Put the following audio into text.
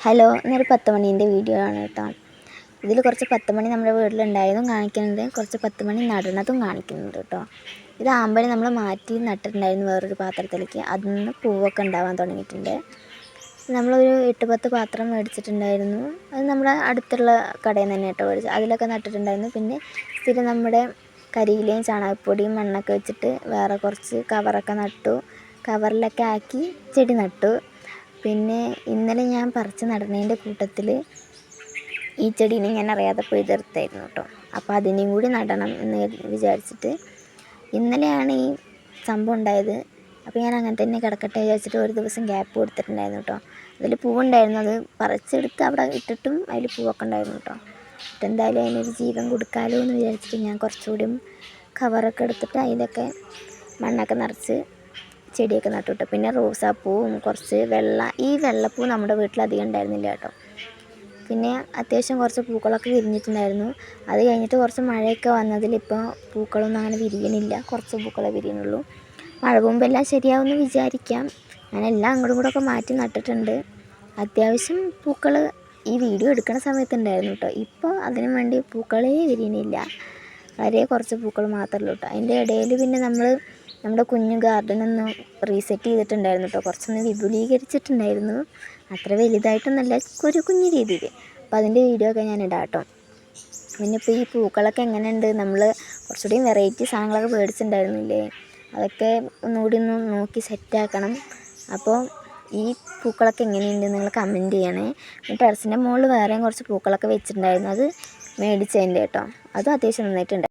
Hello, ഇന്നൊരു 10 മണീൻ്റെ video ആണ് കേട്ടോ. ഇതിൽ കുറച്ച് 10 മണി നമ്മുടെ വീട്ടിലുണ്ടായതും കാണിക്കുന്നുണ്ട്, കുറച്ച് 10 മണി നടണതും കാണിക്കുന്നുണ്ട് കേട്ടോ. ഇത് ആമ്പല് നമ്മൾ മാറ്റി നട്ടിട്ടുണ്ടായിരുന്നു വേറൊരു പാത്രത്തിലേക്ക്. അതിൽ നിന്ന് പൂവൊക്കെ ഉണ്ടാവാൻ തുടങ്ങിയിട്ടുണ്ട്. നമ്മളൊരു 8-10 പാത്രം മേടിച്ചിട്ടുണ്ടായിരുന്നു. അത് നമ്മുടെ അടുത്തുള്ള കടയിൽ നിന്ന് തന്നെ കേട്ടോ മേടിച്ചത്. അതിലൊക്കെ നട്ടിട്ടുണ്ടായിരുന്നു. പിന്നെ സ്ഥിരം നമ്മുടെ കരിയിലയും ചാണകപ്പൊടിയും മണ്ണൊക്കെ വെച്ചിട്ട് വേറെ കുറച്ച് കവറൊക്കെ നട്ടു. കവറിലൊക്കെ ആക്കി ചെടി നട്ടു. പിന്നെ ഇന്നലെ ഞാൻ പറിച്ച് നടണതിൻ്റെ കൂട്ടത്തിൽ ഈ ചെടീനെ ഞാൻ അറിയാതെ പോയി തീർത്തായിരുന്നു കേട്ടോ. അപ്പോൾ അതിനെയും കൂടി നടണം എന്ന് വിചാരിച്ചിട്ട് ഇന്നലെയാണ് ഈ സംഭവം ഉണ്ടായത്. അപ്പോൾ ഞാൻ അങ്ങനെ തന്നെ കിടക്കട്ടെ വിചാരിച്ചിട്ട് ഒരു ദിവസം ഗ്യാപ്പ് കൊടുത്തിട്ടുണ്ടായിരുന്നു കേട്ടോ. അതിൽ പൂവുണ്ടായിരുന്നു, അത് പറിച്ചെടുത്ത് അവിടെ ഇട്ടിട്ടും അതിൽ പൂവൊക്കെ ഉണ്ടായിരുന്നു കേട്ടോ. എന്തായാലും അതിനൊരു ജീവൻ കൊടുക്കാമല്ലോ എന്ന് വിചാരിച്ചിട്ട് ഞാൻ കുറച്ചുകൂടി കവറൊക്കെ എടുത്തിട്ട് അതിലൊക്കെ മണ്ണൊക്കെ നിറച്ച് ചെടിയൊക്കെ നട്ടു കേട്ടോ. പിന്നെ റോസാപ്പൂവും കുറച്ച് ഈ വെള്ളപ്പൂ നമ്മുടെ വീട്ടിൽ അധികം ഉണ്ടായിരുന്നില്ല കേട്ടോ. പിന്നെ അത്യാവശ്യം കുറച്ച് പൂക്കളൊക്കെ വിരിഞ്ഞിട്ടുണ്ടായിരുന്നു. അത് കഴിഞ്ഞിട്ട് കുറച്ച് മഴയൊക്കെ വന്നതിൽ ഇപ്പോൾ പൂക്കളൊന്നും അങ്ങനെ വിരിയണില്ല, കുറച്ച് പൂക്കളെ വിരിയണുള്ളൂ. മഴ പോകുമ്പോൾ എല്ലാം ശരിയാവുമെന്ന് വിചാരിക്കാം. ഞാനെല്ലാം അങ്ങോട്ടും ഇങ്ങോട്ടൊക്കെ മാറ്റി നട്ടിട്ടുണ്ട്. അത്യാവശ്യം പൂക്കൾ ഈ വീഡിയോ എടുക്കുന്ന സമയത്തുണ്ടായിരുന്നു കേട്ടോ. ഇപ്പോൾ അതിനു വേണ്ടി പൂക്കളേ വിരിയണില്ല, വളരെ കുറച്ച് പൂക്കൾ മാത്രമേ ഉള്ളൂ കേട്ടോ. അതിൻ്റെ ഇടയിൽ പിന്നെ നമ്മുടെ കുഞ്ഞു ഗാർഡനൊന്ന് റീസെറ്റ് ചെയ്തിട്ടുണ്ടായിരുന്നു കേട്ടോ. കുറച്ചൊന്ന് വിപുലീകരിച്ചിട്ടുണ്ടായിരുന്നു, അത്ര വലുതായിട്ടൊന്നല്ല, ഒരു കുഞ്ഞു രീതിയിൽ. അപ്പോൾ അതിൻ്റെ വീഡിയോ ഒക്കെ ഞാൻ ഇടാം കേട്ടോ. പിന്നെ ഇപ്പോൾ ഈ പൂക്കളൊക്കെ എങ്ങനെയുണ്ട്, നമ്മൾ കുറച്ചുകൂടി വെറൈറ്റി സാധനങ്ങളൊക്കെ മേടിച്ചിട്ടുണ്ടായിരുന്നില്ലേ, അതൊക്കെ ഒന്നുകൂടി ഒന്ന് നോക്കി സെറ്റാക്കണം. അപ്പോൾ ഈ പൂക്കളൊക്കെ എങ്ങനെയുണ്ട് നിങ്ങൾ കമൻറ്റ് ചെയ്യണേ. പിന്നെ ടെറസിൻ്റെ മുകളിൽ വേറെയും കുറച്ച് പൂക്കളൊക്കെ വെച്ചിട്ടുണ്ടായിരുന്നു, അത് മേടിച്ചതിൻ്റെ കേട്ടോ. അതും അത്യാവശ്യം നന്നായിട്ടുണ്ട്.